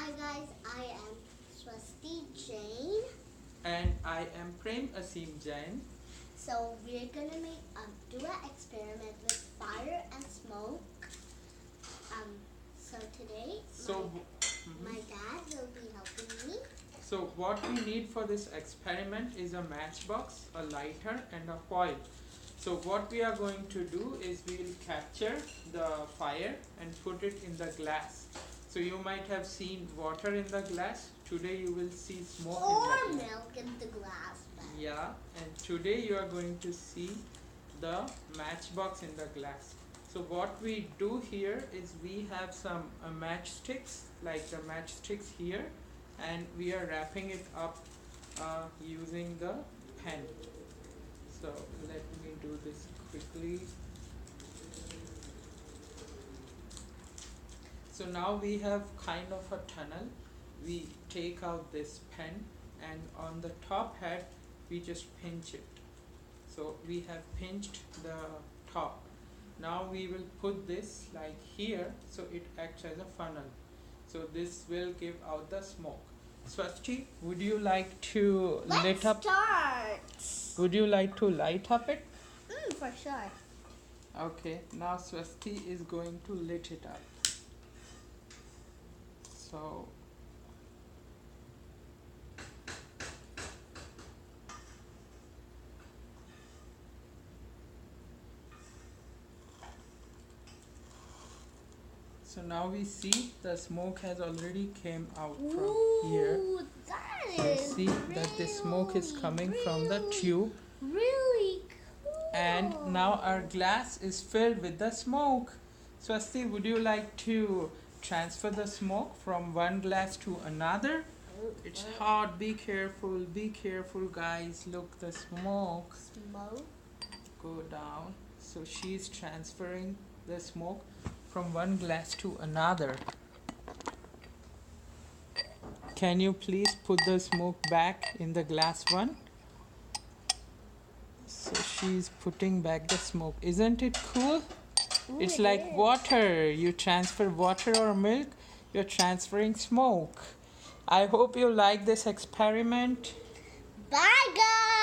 Hi guys, I am Swasti Jain. And I am Prem Asim Jain. So we're gonna do an experiment with fire and smoke. So today my dad will be helping me. So what we need for this experiment is a matchbox, a lighter and a foil. So what we are going to do is we will capture the fire and put it in the glass. So you might have seen water in the glass. Today you will see smoke or in the glass. Milk in the glass. Yeah, and today you are going to see the matchbox in the glass. So what we do here is we have some matchsticks, like the matchsticks here, and we are wrapping it up using the pen. So let me do this quickly. So now we have kind of a tunnel. We take out this pen, and on the top hat we just pinch it. So we have pinched the top. Now we will put this like here, so it acts as a funnel. So this will give out the smoke. Swasti, would you like to Let's up? Start. Would you like to light up it? For sure. Okay, now Swasti is going to lit it up. So So now we see the smoke has already came out from here. That is See that the smoke is coming from the tube. Really cool. And now our glass is filled with the smoke. Swasti, would you like to transfer the smoke from one glass to another? It's hot. Be careful, guys. Look, the smoke. Smoke. Go down. So she's transferring the smoke from one glass to another. Can you please put the smoke back in the glass one? So she's putting back the smoke. Isn't it cool? Ooh, It's like water. You transfer water or milk, you're transferring smoke. I hope you like this experiment. Bye guys.